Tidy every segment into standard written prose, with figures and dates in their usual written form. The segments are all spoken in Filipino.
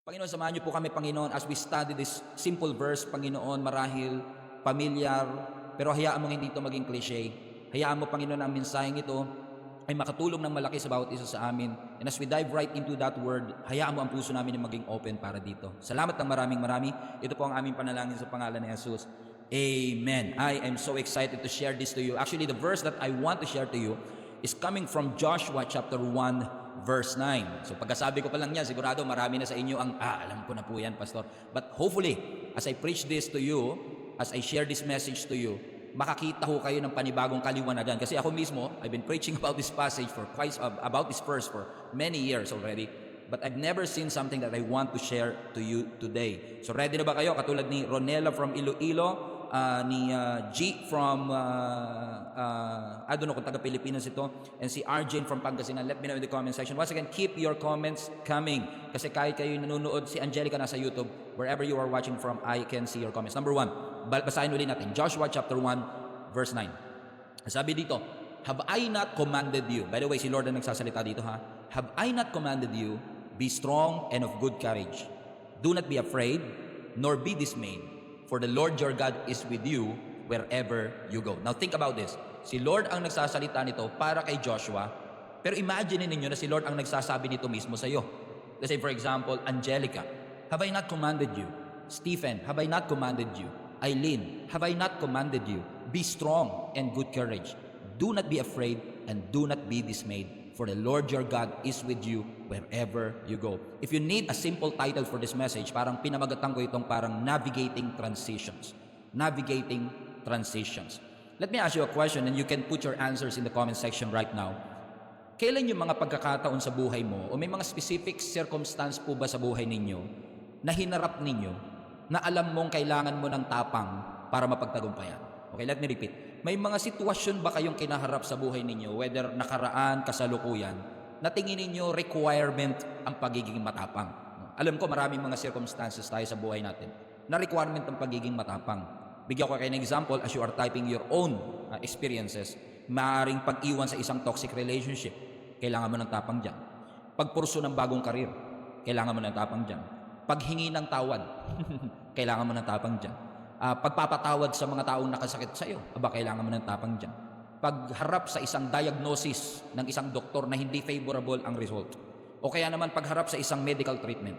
Panginoon, samahan niyo po kami, Panginoon, as we study this simple verse, Panginoon, marahil familiar, pero hayaan mo hindi ito maging cliche. Hayaan mo, Panginoon, ang mensaheng ito ay makatulong ng malaki sa bawat isa sa amin. And as we dive right into that word, hayaan mo ang puso namin na maging open para dito. Salamat ng maraming marami. Ito po ang aming panalangin sa pangalan ni Jesus. Amen. I am so excited to share this to you. Actually, the verse that I want to share to you is coming from Joshua chapter 1 verse 9. So pagkasabi ko pa lang niya, sigurado marami na sa inyo ang, alam ko na po yan, Pastor. But hopefully, as I preach this to you, as I share this message to you, makakita ho kayo ng panibagong kaliwanagan. Kasi ako mismo, I've been preaching about this passage for about this verse for many years already. But I've never seen something that I want to share to you today. So ready na ba kayo? Katulad ni Ronela from Iloilo, ni G from, I don't know kung taga-Pilipinas ito, and si Arjane from Pangasinan. Let me know in the comment section. Once again, keep your comments coming. Kasi kahit kayo nanonood, si Angelica nasa YouTube, wherever you are watching from, I can see your comments. Number 1, basahin ulit natin. Joshua chapter 1, verse 9. Sabi dito, have I not commanded you? By the way, si Lord ang nagsasalita dito ha. Have I not commanded you, be strong and of good courage. Do not be afraid, nor be dismayed, for the Lord your God is with you wherever you go. Now think about this. Si Lord ang nagsasalita nito para kay Joshua, pero imagine ninyo na si Lord ang nagsasabi nito mismo sa iyo. Let's say for example, Angelica, have I not commanded you? Stephen, have I not commanded you? Eileen, have I not commanded you? Be strong and good courage. Do not be afraid and do not be dismayed, for the Lord your God is with you wherever you go. If you need a simple title for this message, parang pinamagatan ko itong parang navigating transitions. Navigating transitions. Let me ask you a question and you can put your answers in the comment section right now. Kailan yung mga pagkakataon sa buhay mo o may mga specific circumstance po ba sa buhay ninyo na hinarap ninyo na alam mong kailangan mo ng tapang para mapagtagumpayan? Okay, let me repeat. May mga sitwasyon ba kayong kinaharap sa buhay ninyo, whether nakaraan, kasalukuyan, na tingin ninyo requirement ang pagiging matapang? Alam ko maraming mga circumstances tayo sa buhay natin na requirement ang pagiging matapang. Bigyan ko kayo ng example as you are typing your own experiences. Maaaring pag-iwan sa isang toxic relationship, kailangan mo ng tapang dyan. Pagpurso ng bagong karir, kailangan mo ng tapang dyan. Paghingi ng tawad, kailangan mo ng tapang dyan. Pagpapatawad sa mga taong nakasakit sa iyo, kailangan mo ng tapang dyan. Pagharap sa isang diagnosis ng isang doktor na hindi favorable ang result, o kaya naman pagharap sa isang medical treatment,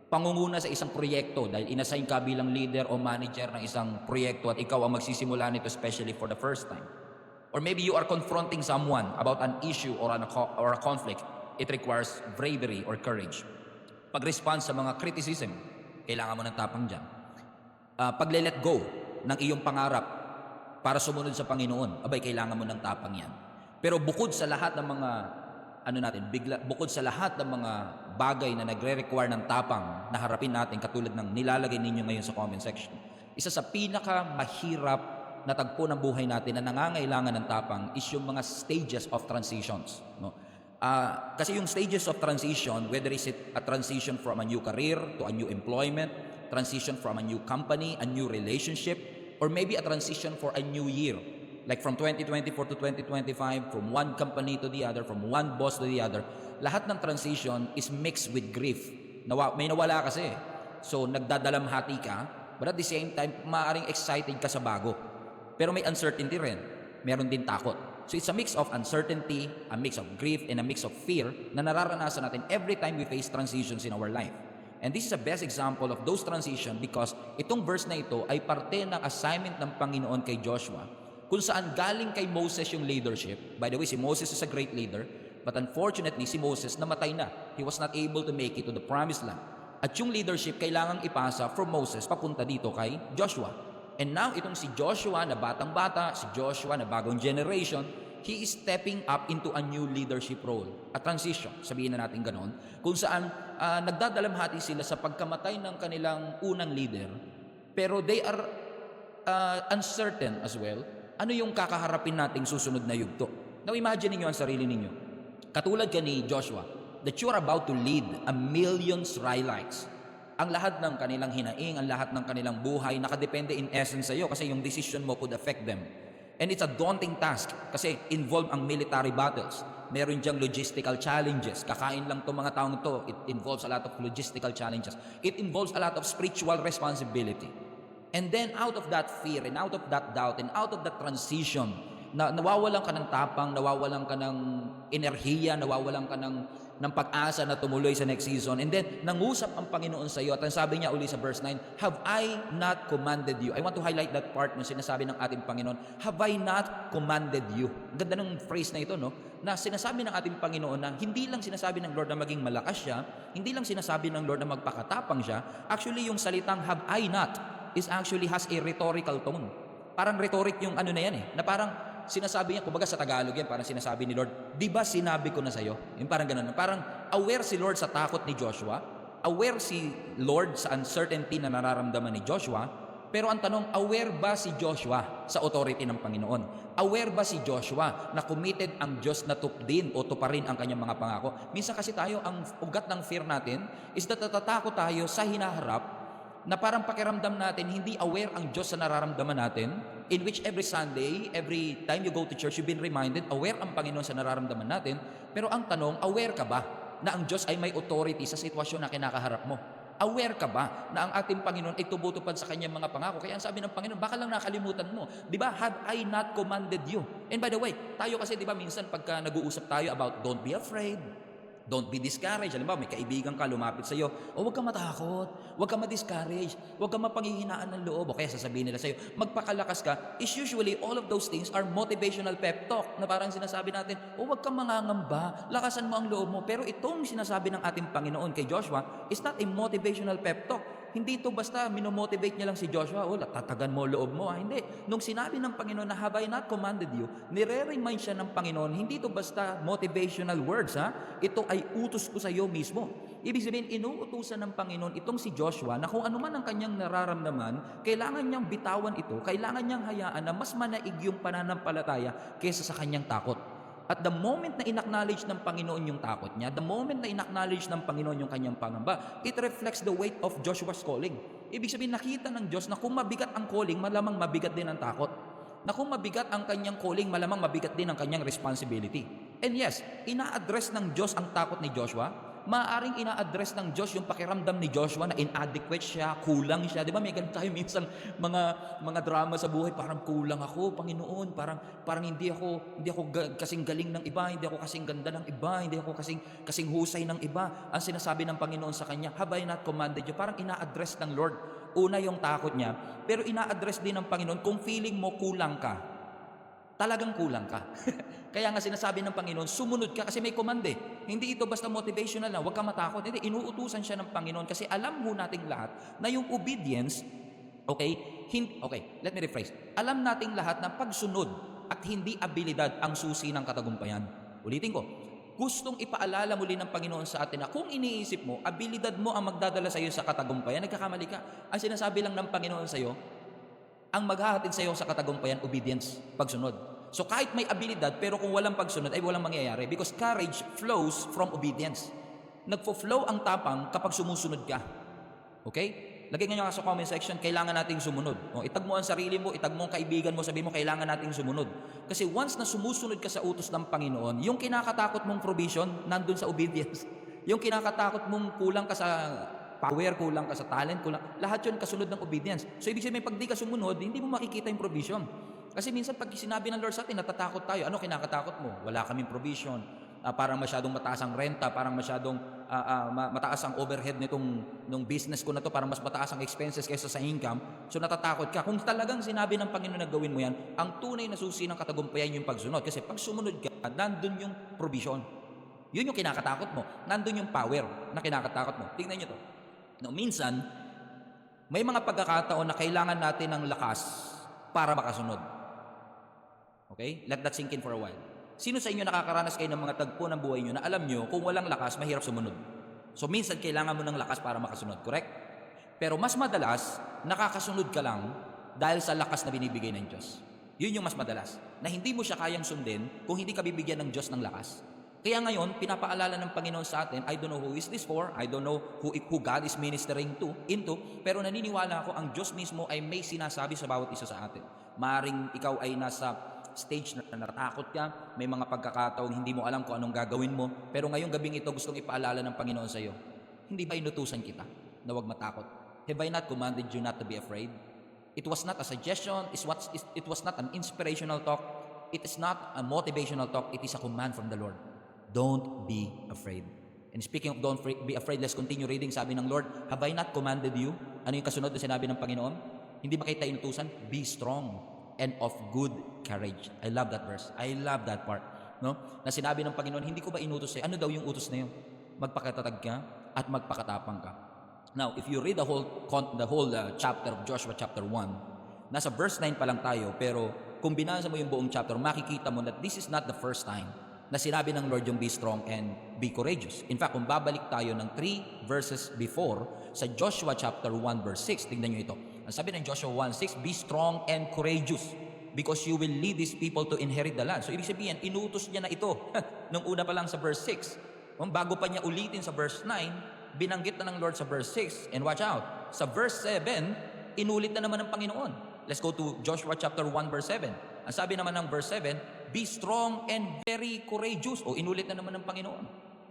pangunguna sa isang proyekto dahil inassign ka bilang leader o manager ng isang proyekto at ikaw ang magsisimula nito especially for the first time. Or maybe you are confronting someone about an issue or a conflict, it requires bravery or courage. Pag-respond sa mga criticism, kailangan mo ng tapang dyan. Pagle-let go ng iyong pangarap para sumunod sa Panginoon, kailangan mo ng tapang yan. Pero bukod sa lahat ng mga bukod sa lahat ng mga bagay na nagre-require ng tapang na harapin natin katulad ng nilalagay ninyo ngayon sa comment section, isa sa pinakamahirap na tagpo ng buhay natin na nangangailangan ng tapang is yung mga stages of transitions, no? Kasi yung stages of transition, whether is it a transition from a new career to a new employment, transition from a new company, a new relationship, or maybe a transition for a new year. Like from 2024 to 2025, from one company to the other, from one boss to the other. Lahat ng transition is mixed with grief. May nawala kasi. So nagdadalamhati ka, but at the same time, maaaring excited ka sa bago. Pero may uncertainty rin. Meron din takot. So it's a mix of uncertainty, a mix of grief, and a mix of fear na nararanasan natin every time we face transitions in our life. And this is the best example of those transitions because itong verse na ito ay parte ng assignment ng Panginoon kay Joshua kung saan galing kay Moses yung leadership. By the way, si Moses is a great leader, but unfortunately, si Moses namatay na. He was not able to make it to the promised land. At yung leadership kailangang ipasa from Moses papunta dito kay Joshua. And now, itong si Joshua na batang-bata, si Joshua na bagong generation, he is stepping up into a new leadership role. A transition, sabihin na natin ganon, kung saan nagdadalamhati sila sa pagkamatay ng kanilang unang leader, pero they are uncertain as well, ano yung kakaharapin nating susunod na yugto. Now imagine niyo ang sarili ninyo. Katulad ka ni Joshua, that you are about to lead a million Israelites. Ang lahat ng kanilang hinaing, ang lahat ng kanilang buhay, nakadepende in essence sa iyo kasi yung decision mo could affect them. And it's a daunting task kasi involved ang military battles. meron diyang logistical challenges. Kakain lang itong mga taong to. It involves a lot of logistical challenges. It involves a lot of spiritual responsibility. And then out of that fear and out of that doubt and out of that transition, nawawalan ka ng tapang, nawawalan ka ng enerhiya, nawawalan ka ng pag-asa na tumuloy sa next season. And then, nangusap ang Panginoon sa iyo. At ang sabi niya uli sa verse 9, have I not commanded you? I want to highlight that part na sinasabi ng ating Panginoon, have I not commanded you? Ganda ng phrase na ito, no? Na sinasabi ng ating Panginoon na hindi lang sinasabi ng Lord na maging malakas siya, hindi lang sinasabi ng Lord na magpakatapang siya. Actually, yung salitang have I not is actually has a rhetorical tone. Parang rhetoric yung ano na yan na parang sinasabi niya, kumbaga sa Tagalog yan, parang sinasabi ni Lord, di ba sinabi ko na sa'yo? Yung parang ganun. Parang aware si Lord sa takot ni Joshua, aware si Lord sa uncertainty na nararamdaman ni Joshua, pero ang tanong, aware ba si Joshua sa authority ng Panginoon? Aware ba si Joshua na committed ang Diyos na tupdin o tuparin ang kanyang mga pangako? Minsan kasi tayo, ang ugat ng fear natin is that natatakot tayo sa hinaharap na parang pakiramdam natin, hindi aware ang Diyos sa nararamdaman natin, in which every Sunday, every time you go to church, you've been reminded, aware ang Panginoon sa nararamdaman natin, pero ang tanong, aware ka ba na ang Diyos ay may authority sa sitwasyon na kinakaharap mo? Aware ka ba na ang ating Panginoon ay tumutupad sa kanyang mga pangako? Kaya ang sabi ng Panginoon, baka lang nakalimutan mo. Di ba? Have I not commanded you? And by the way, tayo kasi, di ba, minsan pagka nag-uusap tayo about don't be afraid, don't be discouraged. Alam ba, may kaibigan ka, lumapit sa iyo, huwag ka matakot, huwag ka ma-discourage, huwag ka mapanghihinaan ng loob. O kaya sasabihin nila sa iyo, magpakalakas ka. Is usually, all of those things are motivational pep talk na parang sinasabi natin, huwag kang mangangamba, lakasan mo ang loob mo. Pero itong sinasabi ng ating Panginoon kay Joshua is not a motivational pep talk. Hindi ito basta minomotivate niya lang si Joshua, tatagan mo loob mo. Hindi. Nung sinabi ng Panginoon na have I not commanded you, nire-remind siya ng Panginoon, hindi ito basta motivational words. Ito ay utos ko sa iyo mismo. Ibig sabihin, inuutusan ng Panginoon itong si Joshua na kung ano man ang kanyang nararamdaman, kailangan niyang bitawan ito, kailangan niyang hayaan na mas manaig yung pananampalataya kaysa sa kanyang takot. At the moment na in-acknowledge ng Panginoon yung takot niya, the moment na in-acknowledge ng Panginoon yung kanyang pangamba, it reflects the weight of Joshua's calling. Ibig sabihin, nakita ng Diyos na kung mabigat ang calling, malamang mabigat din ang takot. Na kung mabigat ang kanyang calling, malamang mabigat din ang kanyang responsibility. And yes, ina-address ng Diyos ang takot ni Joshua. Maaaring ina-address ng Diyos yung pakiramdam ni Joshua na inadequate siya, kulang siya. Di ba may ganun tayo minsan mga drama sa buhay, parang kulang ako, Panginoon, parang hindi ako kasing galing ng iba, hindi ako kasing ganda ng iba, hindi ako kasing husay ng iba. Ang sinasabi ng Panginoon sa kanya, have I not commanded you? Parang ina-address ng Lord. Una yung takot niya, pero ina-address din ng Panginoon kung feeling mo kulang ka. Talagang kulang ka. Kaya nga sinasabi ng Panginoon, sumunod ka kasi may command eh. Hindi ito basta motivational na, huwag ka matakot. Hindi, inuutusan siya ng Panginoon kasi alam ho nating lahat na yung obedience, okay, let me rephrase. Alam nating lahat na pagsunod at hindi abilidad ang susi ng katagumpayan. Ulitin ko, gustong ipaalala muli ng Panginoon sa atin na kung iniisip mo, abilidad mo ang magdadala sa iyo sa katagumpayan, nagkakamali ka. Ang sinasabi lang ng Panginoon sa iyo, ang maghahatid sa iyo sa katagumpayan, obedience, pagsunod. So kahit may abilidad, pero kung walang pagsunod, ay walang mangyayari. Because courage flows from obedience. Nagfo-flow ang tapang kapag sumusunod ka. Okay? Lagay nga sa comment section, kailangan nating sumunod. Itag mo ang sarili mo, itag mo ang kaibigan mo, sabi mo, kailangan nating sumunod. Kasi once na sumusunod ka sa utos ng Panginoon, yung kinakatakot mong provision, nandun sa obedience. Yung kinakatakot mong kulang ka sa power, kulang ka sa talent, kulang. Lahat yun kasunod ng obedience. So ibig sabihin, pag di ka sumunod, hindi mo makikita yung provision. Kasi minsan pag sinabi ng Lord sa atin, natatakot tayo. Ano kinakatakot mo? Wala kaming provision. Parang masyadong mataas ang renta, parang masyadong mataas ang overhead nung business ko na to, parang mas mataas ang expenses kaysa sa income. So natatakot ka. Kung talagang sinabi ng Panginoon na gawin mo yan, ang tunay na susi ng katagumpayan yung pagsunod. Kasi pag sumunod ka, nandun yung provision. Yun yung kinakatakot mo. Nandun yung power na kinakatakot mo. Tingnan nyo to. No, minsan, may mga pagkakataon na kailangan natin ng lakas para makasunod. Okay? Let that sink in for a while. Sino sa inyo nakakaranas kayo ng mga tagpo ng buhay nyo na alam nyo, kung walang lakas, mahirap sumunod? So, minsan kailangan mo ng lakas para makasunod. Correct? Pero mas madalas, nakakasunod ka lang dahil sa lakas na binibigay ng Diyos. Yun yung mas madalas. Na hindi mo siya kayang sundin kung hindi ka bibigyan ng Diyos ng lakas. Kaya ngayon, pinapaalala ng Panginoon sa atin, I don't know who is this for, I don't know who God is ministering into, pero naniniwala ako ang Diyos mismo ay may sinasabi sa bawat isa sa atin. Maring ikaw ay nasa stage na natakot ka, may mga pagkakataong hindi mo alam kung anong gagawin mo, pero ngayong gabing ito gustong ipaalala ng Panginoon sa iyo, hindi ba inutusan kita na huwag matakot? Have I not commanded you not to be afraid? It was not a suggestion, it was not an inspirational talk, it is not a motivational talk, it is a command from the Lord. Don't be afraid. And speaking of don't be afraid, let's continue reading. Sabi ng Lord, have I not commanded you? Ano yung kasunod na sinabi ng Panginoon? Hindi ba kita inutusan? Be strong and of good courage. I love that verse. I love that part. No? Na sinabi ng Panginoon, hindi ko ba inutos sa'yo? Ano daw yung utos na yun? Magpakatatag ka at magpakatapang ka. Now, if you read the whole chapter of Joshua chapter 1, nasa verse 9 pa lang tayo, pero kung binasa mo yung buong chapter, makikita mo that this is not the first time na sinabi ng Lord yung be strong and be courageous. In fact, kung babalik tayo ng 3 verses before, sa Joshua chapter 1 verse 6, tingnan nyo ito. Ang sabi ng Joshua 1:6, be strong and courageous because you will lead these people to inherit the land. So, ibig sabihin, inutos niya na ito nung una pa lang sa verse 6. Bago pa niya ulitin sa verse 9, binanggit na ng Lord sa verse 6. And watch out, sa verse 7, inulit na naman ng Panginoon. Let's go to Joshua chapter 1 verse 7. Ang sabi naman ng verse 7, be strong and very courageous. O, inulit na naman ng Panginoon.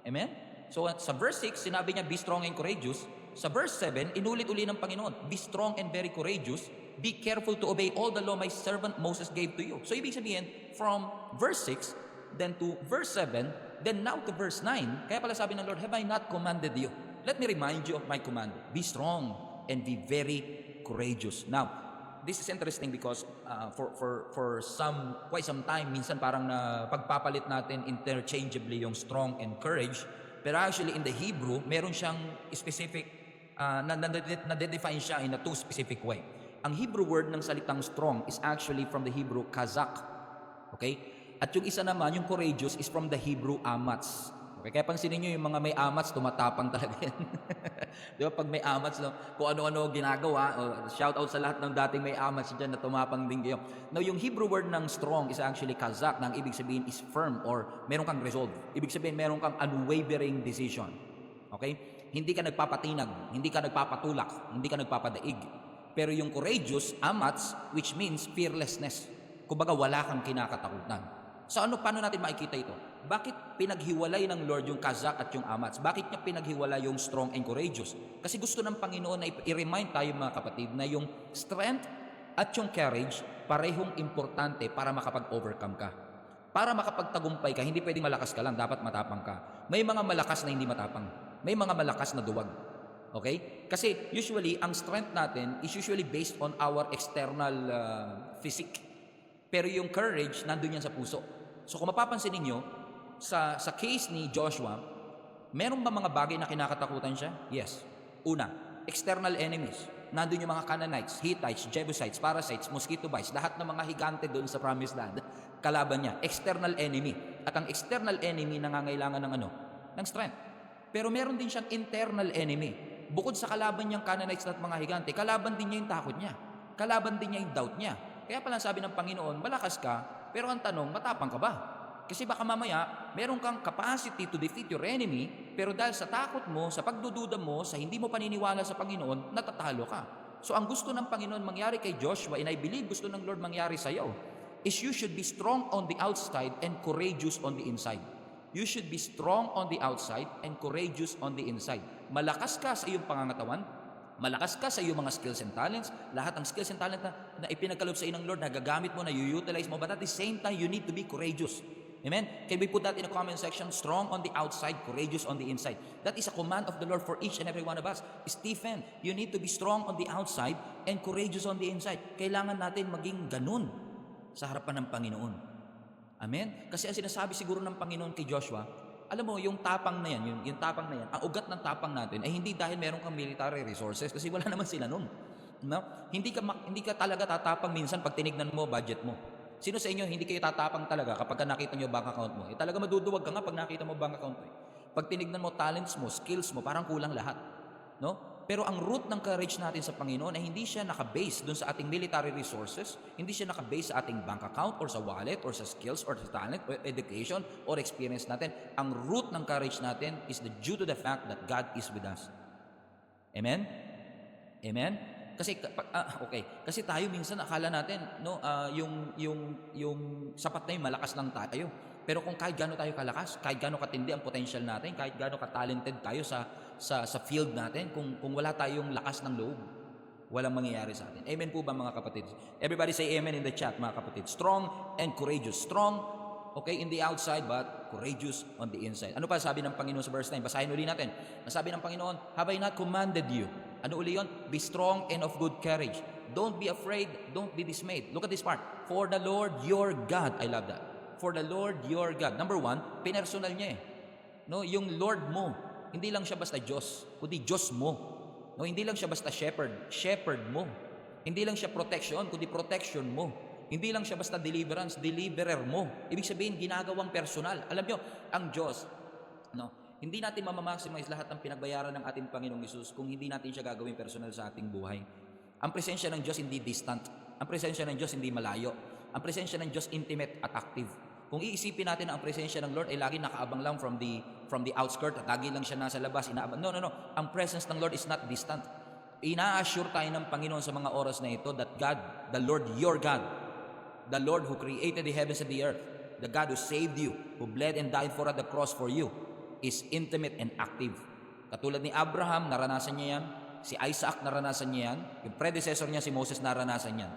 Amen? So, sa verse 6, sinabi niya, be strong and courageous. Sa verse 7, inulit-uli ng Panginoon, be strong and very courageous. Be careful to obey all the law my servant Moses gave to you. So, ibig sabihin, from verse 6, then to verse 7, then now to verse 9, kaya pala sabi ng Lord, have I not commanded you? Let me remind you of my command. Be strong and be very courageous. Now, this is interesting because for quite some time, minsan parang pagpapalit natin interchangeably yung strong and courage. Pero actually in the Hebrew, meron siyang specific, na-define siya in a two specific way. Ang Hebrew word ng salitang strong is actually from the Hebrew kazak. Okay? At yung isa naman, yung courageous, is from the Hebrew amats. Okay, kaya pansinin nyo yung mga may amats, tumatapang talaga yan. Di ba? Pag may amats, no, kung ano-ano ginagawa, shout out sa lahat ng dating may amats dyan na tumapang din kayo. Now, yung Hebrew word ng strong is actually kazak, na ang ibig sabihin is firm or meron kang resolve. Ibig sabihin, meron kang unwavering decision. Okay? Hindi ka nagpapatinag, hindi ka nagpapatulak, hindi ka nagpapadaig. Pero yung courageous, amats, which means fearlessness. Kumbaga, wala kang kinakatakutan. So paano natin makikita ito? Bakit pinaghiwalay ng Lord yung kazak at yung amats? Bakit niya pinaghiwalay yung strong and courageous? Kasi gusto ng Panginoon na i-remind tayo mga kapatid na yung strength at yung courage parehong importante para makapag-overcome ka. Para makapagtagumpay ka, hindi pwedeng malakas ka lang, dapat matapang ka. May mga malakas na hindi matapang. May mga malakas na duwag. Okay? Kasi usually, ang strength natin is usually based on our external physique. Pero yung courage, nandun yan sa puso. So kung mapapansin ninyo, sa case ni Joshua, meron ba mga bagay na kinakatakutan siya? Yes. Una, external enemies. Nandun yung mga Canaanites, Hittites, Jebusites, Parasites, mosquito bites, lahat ng mga higante doon sa Promised Land, kalaban niya. External enemy. At ang external enemy nangangailangan ng ano? Ng strength. Pero meron din siyang internal enemy. Bukod sa kalaban niyang Canaanites at mga higante, kalaban din niya yung takot niya. Kalaban din niya yung doubt niya. Kaya pala sabi ng Panginoon, malakas ka, pero ang tanong, matapang ka ba? Kasi baka mamaya, meron kang capacity to defeat your enemy, pero dahil sa takot mo, sa pagdududa mo, sa hindi mo paniniwala sa Panginoon, natatalo ka. So ang gusto ng Panginoon mangyari kay Joshua, and I believe gusto ng Lord mangyari sa iyo, is you should be strong on the outside and courageous on the inside. You should be strong on the outside and courageous on the inside. Malakas ka sa iyong pangangatawan, malakas ka sa iyong mga skills and talents, lahat ng skills and talent na ipinagkaloob sa iyo ng Lord, nagagamit mo, na you-utilize mo, but at the same time, you need to be courageous. Amen? Can we put that in the comment section? Strong on the outside, courageous on the inside. That is a command of the Lord for each and every one of us. Stephen, you need to be strong on the outside and courageous on the inside. Kailangan natin maging ganun sa harapan ng Panginoon. Amen? Kasi ang sinasabi siguro ng Panginoon kay Joshua, alam mo, yung tapang na yan, yung tapang na yan, ang ugat ng tapang natin ay hindi dahil meron kang military resources kasi wala naman sila nun. No? Hindi ka talaga tatapang minsan pag tinignan mo budget mo. Sino sa inyo hindi kayo tatapang talaga kapag nakita nyo bank account mo? Talaga maduduwag ka nga pag nakita mo bank account mo. Pag tinignan mo talents mo, skills mo, parang kulang lahat. No? Pero ang root ng courage natin sa Panginoon ay hindi siya naka-base dun sa ating military resources, hindi siya naka-base sa ating bank account or sa wallet or sa skills or sa talent or education or experience natin. Ang root ng courage natin is due to the fact that God is with us. Amen? Amen? Okay. Kasi tayo minsan akala natin, no, yung sapat na yung malakas lang tayo. Pero kung kahit gaano tayo kalakas, kahit gaano katindi ang potential natin, kahit gaano ka-talented tayo sa field natin, kung wala tayong lakas ng loob, walang mangyayari sa atin. Amen po ba mga kapatid? Everybody say amen in the chat mga kapatid. Strong and courageous. Strong, okay, in the outside, but courageous on the inside. Ano pa sabi ng Panginoon sa verse 9? Basahin uli natin. Nasabi ng Panginoon, have I not commanded you? Ano uli yun? Be strong and of good courage. Don't be afraid, don't be dismayed. Look at this part. For the Lord your God, I love that. For the Lord your God. Number one, pinersonal niya eh. No, yung Lord mo, hindi lang siya basta Diyos, kundi Diyos mo. No, hindi lang siya basta shepherd mo. Hindi lang siya protection, kundi protection mo. Hindi lang siya basta deliverance, deliverer mo. Ibig sabihin, ginagawang personal. Alam nyo, ang Diyos, no, hindi natin mamamaximize lahat ng pinagbayaran ng ating Panginoong Hesus kung hindi natin siya gagawin personal sa ating buhay. Ang presensya ng Diyos hindi distant. Ang presensya ng Diyos hindi malayo. Ang presensya ng Diyos intimate at active. Kung iisipin natin na ang presensya ng Lord ay lagi nakaabang lang from the outskirt at lagi lang siya nasa labas, inaabang. No. Ang presence ng Lord is not distant. Ina-assure tayo ng Panginoon sa mga oras na ito that God, the Lord, your God, the Lord who created the heavens and the earth, the God who saved you, who bled and died for at the cross for you, is intimate and active. Katulad ni Abraham, naranasan niya yan. Si Isaac, naranasan niya yan. Yung predecessor niya, si Moses, naranasan yan.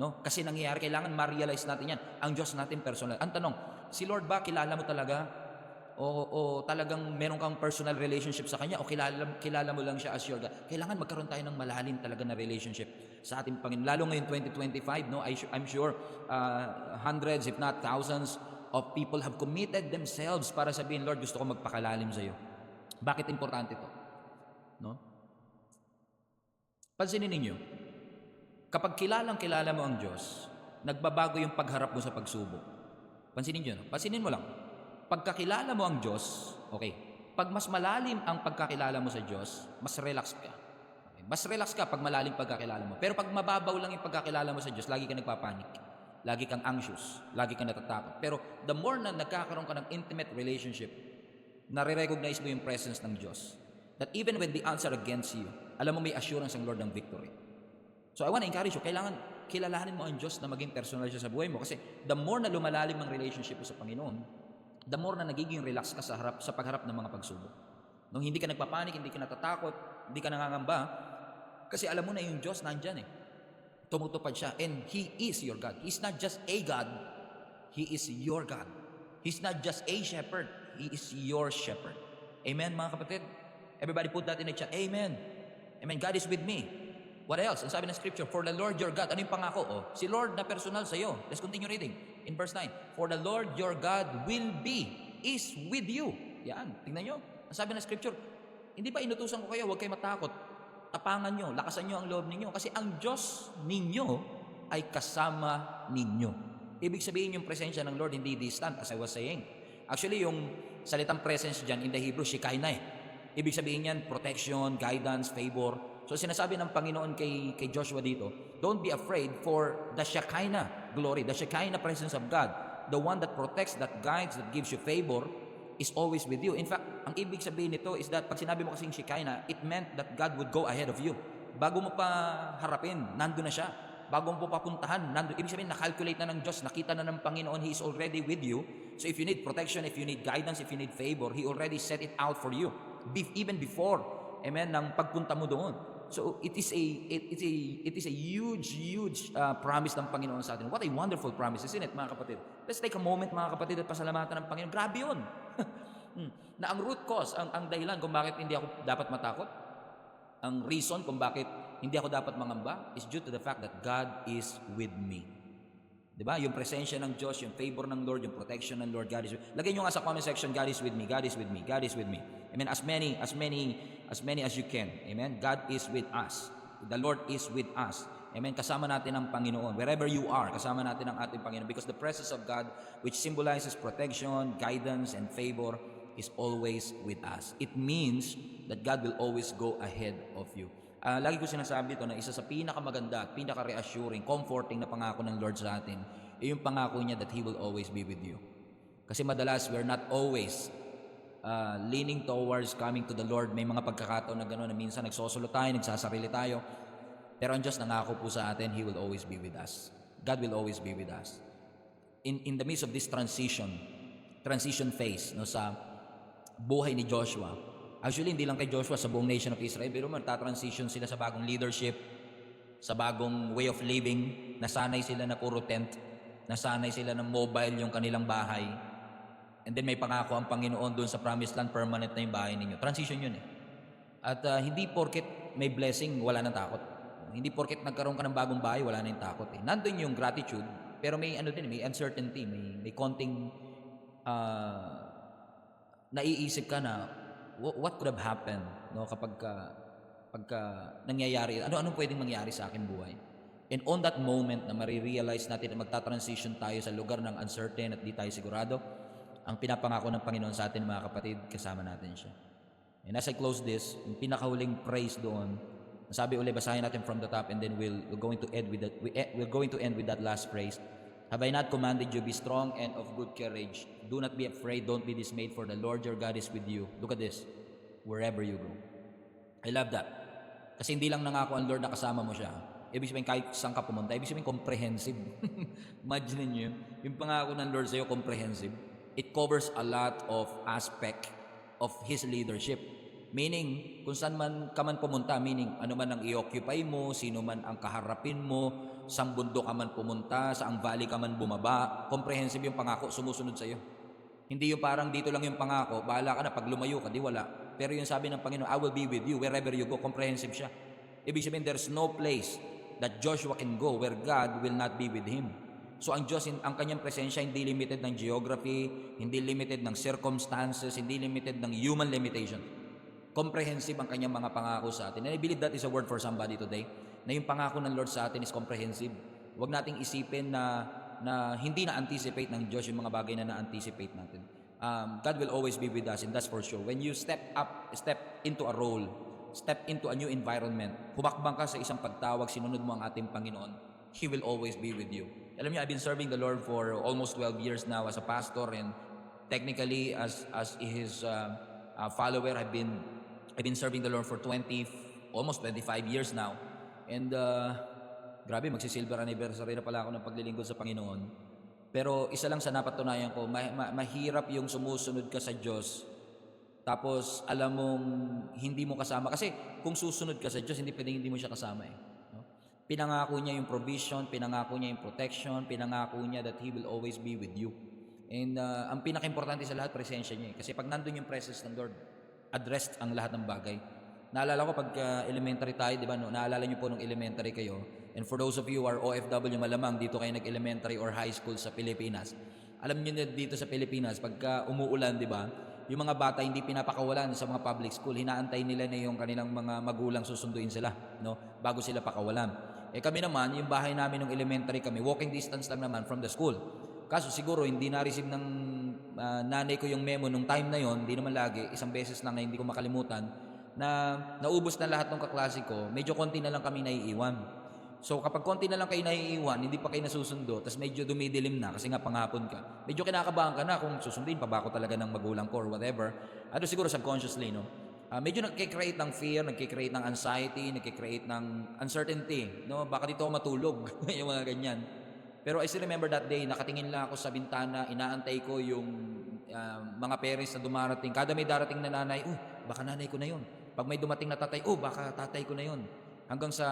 No? Kasi nangyayari, kailangan ma-realize natin yan. Ang Diyos natin personal. Ang tanong, si Lord ba kilala mo talaga? O talagang meron kang personal relationship sa Kanya? O kilala mo lang siya as your God? Kailangan magkaroon tayo ng malalim talaga na relationship sa ating Panginoon. Lalo ngayon 2025, no? I'm sure hundreds if not thousands of people have committed themselves para sabihin, Lord, gusto ko magpakalalim sa iyo. Bakit importante ito? No? Pansinin ninyo, kapag kilala mo ang Diyos, nagbabago yung pagharap mo sa pagsubok. Pansinin nyo, no? Pansinin mo lang. Pagkakilala mo ang Diyos, okay, pag mas malalim ang pagkakilala mo sa Diyos, mas relax ka. Okay? Mas relax ka pag malalim pagkakilala mo. Pero pag mababaw lang yung pagkakilala mo sa Diyos, lagi ka nagpapanik. Lagi kang anxious. Lagi kang natatakot. Pero the more na nagkakaroon ka ng intimate relationship, nare-recognize mo yung presence ng Diyos. That even when the odds are against you, alam mo may assurance ang Lord ng victory. So I want to encourage you, kailangan kilalanin mo ang Diyos na maging personal siya sa buhay mo. Kasi the more na lumalalim ang relationship mo sa Panginoon, the more na nagiging relax ka sa pagharap ng mga pagsubok. Nung hindi ka nagpapanik, hindi ka natatakot, hindi ka nangangamba, kasi alam mo na yung Diyos nandyan eh. Tumutupad siya. And He is your God. He's not just a God, He is your God. He's not just a shepherd, He is your shepherd. Amen mga kapatid? Everybody put that in the chat. Amen. Amen. God is with me. What else? Ang sabi ng scripture, for the Lord your God. Ano yung pangako? Oh, si Lord na personal sa iyo. Let's continue reading. In verse 9, for the Lord your God is with you. Yan, tingnan nyo. Ang sabi ng scripture, hindi ba inutusan ko kayo, huwag kayo matakot. Tapangan nyo, lakasan nyo ang loob ninyo. Kasi ang Diyos ninyo ay kasama ninyo. Ibig sabihin yung presensya ng Lord hindi distant, as I was saying. Actually, yung salitang presence dyan in the Hebrew, Shekinah eh. Ibig sabihin yan, protection, guidance, favor. So sinasabi ng Panginoon kay Joshua dito, don't be afraid for the Shekinah glory, the Shekinah presence of God, the one that protects, that guides, that gives you favor, is always with you. In fact, ang ibig sabihin nito is that pag sinabi mo kasing Shekinah, it meant that God would go ahead of you. Bago mo pa harapin, nandun na siya. Bago mo pa papuntahan, nandun. Ibig sabihin, nakalculate na ng Diyos, nakita na ng Panginoon, He is already with you. So if you need protection, if you need guidance, if you need favor, He already set it out for you. Even before, amen, ng pagpunta mo doon. So it is a huge promise ng Panginoon sa atin. What a wonderful promise, isn't it, mga kapatid? Let's take a moment, mga kapatid, at pasalamatan ng Panginoon. Grabe yun. Na ang root cause, ang dahilan kung bakit hindi ako dapat matakot, ang reason kung bakit hindi ako dapat mangamba is due to the fact that God is with me. Diba? Yung presensya ng Diyos, yung favor ng Lord, yung protection ng Lord, God is with me. Lagay nyo nga sa comment section, God is with me, God is with me, God is with me. Amen. As many as you can. Amen. God is with us. The Lord is with us. Amen. Kasama natin ang Panginoon. Wherever you are, kasama natin ang ating Panginoon. Because the presence of God, which symbolizes protection, guidance, and favor, is always with us. It means that God will always go ahead of you. Lagi ko sinasabi ito na isa sa pinakamaganda at pinaka-reassuring, comforting na pangako ng Lord sa atin, ay yung pangako niya that He will always be with you. Kasi madalas, we're not always leaning towards coming to the Lord. May mga pagkakataon na gano'n na minsan nagsosulo tayo, nagsasarili tayo. Pero ang Diyos nangako po sa atin, He will always be with us. God will always be with us. In the midst of this transition phase, no, sa buhay ni Joshua, actually hindi lang kay Joshua, sa buong nation of Israel, pero magta-transition sila sa bagong leadership, sa bagong way of living, nasanay sila na puro tent, nasanay sila na mobile yung kanilang bahay. And then may pangako ang Panginoon doon sa promised land, permanent na yung bahay ninyo. Transition yun eh. At hindi porket may blessing, wala nang takot. Hindi porket nagkaroon ka ng bagong bahay, wala na yung takot eh. Nandun yung gratitude, pero may ano din, may uncertainty, may konting naiisip ka na what could have happened, no, pagka nangyayari, anong pwedeng mangyari sa akin buhay. And on that moment na marirealize natin na magta-transition tayo sa lugar ng uncertain at di tayo sigurado, ang pinapangako ng Panginoon sa atin, mga kapatid, kasama natin siya. And as I close this, yung pinakahuling praise doon, sabi ulit, basahin natin from the top, and then we're going to end with that. We're going to end with that last praise. Have I not commanded you, be strong and of good courage? Do not be afraid, don't be dismayed, for the Lord your God is with you. Look at this, wherever you go. I love that. Kasi hindi lang nangako ang Lord na kasama mo siya. Ibig sabihin kahit saan ka pumunta, ibig sabihin comprehensive. Imagine niyo, yung pangako ng Lord sa'yo comprehensive. It covers a lot of aspect of His leadership. Meaning, kung saan man ka man pumunta, meaning ano man ang i-occupy mo, sino man ang kaharapin mo, saang bundok ka man pumunta, saang valley ka man bumaba, comprehensive yung pangako, sumusunod sa'yo. Hindi yung parang dito lang yung pangako, bahala ka na, pag lumayo ka, di wala. Pero yung sabi ng Panginoon, I will be with you wherever you go, comprehensive siya. Ibig sabihin, there's no place that Joshua can go where God will not be with him. So ang Diyos, ang kanyang presensya, hindi limited ng geography, hindi limited ng circumstances, hindi limited ng human limitation. Comprehensive ang kanyang mga pangako sa atin. And I believe that is a word for somebody today, na yung pangako ng Lord sa atin is comprehensive. Huwag nating isipin na hindi na-anticipate ng Diyos yung mga bagay na na-anticipate natin. God will always be with us, and that's for sure. When you step into a role, step into a new environment, humakbang ka sa isang pagtawag, sinunod mo ang ating Panginoon, He will always be with you. Alam niyo, I've been serving the Lord for almost 12 years now as a pastor, and technically as His follower, I've been serving the Lord for almost 25 years now. And grabe, magsisilver anniversary na pala ako ng paglilingkod sa Panginoon. Pero isa lang sa napatunayan ko, mahirap yung sumusunod ka sa Diyos, tapos alam mong hindi mo kasama. Kasi kung susunod ka sa Diyos, hindi pwedeng hindi mo siya kasama eh. No? Pinangako niya yung provision, pinangako niya yung protection, pinangako niya that He will always be with you. And ang pinaka-importante sa lahat, presensya niya eh. Kasi pag nandun yung presence ng Lord, addressed ang lahat ng bagay. Naalala ko pag elementary tayo, di ba? No? Naalala niyo po nung elementary kayo. And for those of you who are OFW, malamang dito kayo nag-elementary or high school sa Pilipinas. Alam niyo na dito sa Pilipinas, pagka umuulan, di ba? Yung mga bata hindi pinapakawalan sa mga public school. Hinaantay nila na yung kanilang mga magulang susunduin sila, no? Bago sila pakawalan. Eh kami naman, yung bahay namin nung elementary kami, walking distance lang naman from the school. Kaso siguro hindi na-receive ng nanay ko yung memo nung time na yon, hindi naman lagi, isang beses lang na hindi ko makalimutan, na naubos na lahat ng kaklase ko, medyo konti na lang kami naiiwan. So kapag konti na lang kayo naiiwan, hindi pa kayo nasusundo, tapos medyo dumidilim na kasi nga panghapon ka, medyo kinakabahan ka na kung susundin pa ba ako talaga ng magulang ko or whatever. Ano siguro subconsciously, no? Medyo nagkikreate ng fear, nagkikreate ng anxiety, nagkikreate ng uncertainty, no? Baka dito ako matulog, yung mga ganyan. Pero I still remember that day, nakatingin lang ako sa bintana, inaantay ko yung mga parents na dumarating. Kada may darating na nanay, baka nanay ko na yun. Pag may dumating na tatay, baka tatay ko na yun. Hanggang sa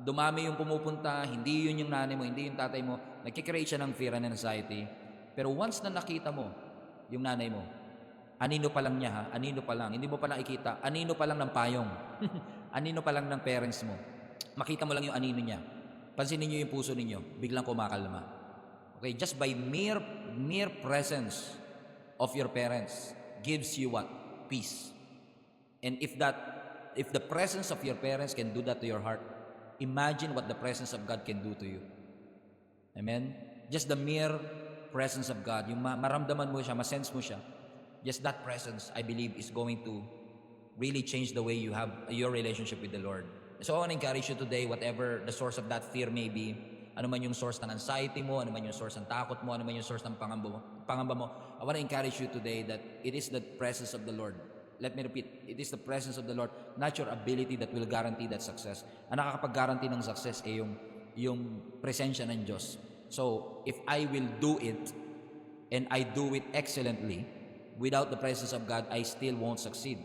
dumami yung pumupunta, hindi yun yung nanay mo, hindi yung tatay mo, nagkikreate siya ng fear and anxiety. Pero once na nakita mo yung nanay mo, anino pa lang niya ha, anino pa lang, hindi mo pa lang ikita, anino pa lang ng payong, anino pa lang ng parents mo, makita mo lang yung anino niya. Pansinin niyo yung puso ninyo, biglang kumakalma. Okay, just by mere presence of your parents gives you what? Peace. And if the presence of your parents can do that to your heart, imagine what the presence of God can do to you. Amen? Just the mere presence of God, yung maramdaman mo siya, masense mo siya, just that presence, I believe, is going to really change the way you have your relationship with the Lord. So I want to encourage you today, whatever the source of that fear may be, ano man yung source ng anxiety mo, ano man yung source ng takot mo, ano man yung source ng pangamba mo, I want to encourage you today that it is the presence of the Lord let me repeat, it is the presence of the Lord, not your ability that will guarantee that success. Ang nakakapag-guarantee ng success ay yung presensya ng Diyos. So, if I will do it, and I do it excellently, without the presence of God, I still won't succeed.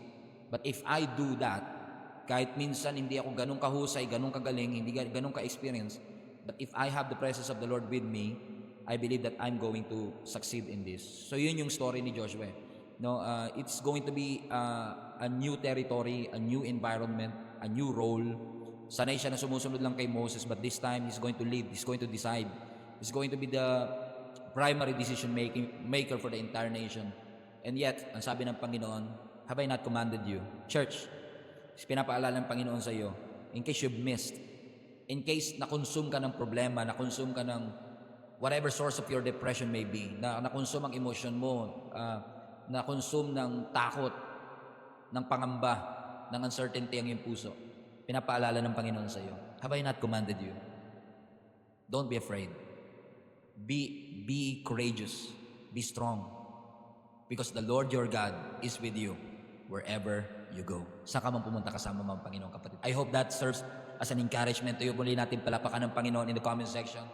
But if I do that, kahit minsan hindi ako ganun kahusay, ganun kagaling, hindi ganun ka-experience, but if I have the presence of the Lord with me, I believe that I'm going to succeed in this. So yun yung story ni Joshua. No, it's going to be a new territory, a new environment, a new role. Sanay siya na sumusunod lang kay Moses, but this time he's going to lead, he's going to decide. He's going to be the primary decision maker for the entire nation. And yet, ang sabi ng Panginoon, have I not commanded you? Church, pinapaalala ng Panginoon sa iyo, in case you've missed, in case na-consume ka ng problema, na-consume ka ng whatever source of your depression may be, na-consume ang emotion mo, na-consume ng takot, ng pangamba, ng uncertainty ang iyong puso, pinapaalala ng Panginoon sa iyo, have I not commanded you? Don't be afraid. Be courageous. Be strong. Because the Lord your God is with you wherever you go. Saan ka man pumunta, kasama mo ang Panginoon, kapatid. I hope that serves as an encouragement to you. Muli natin palapakan ng Panginoon in the comment section.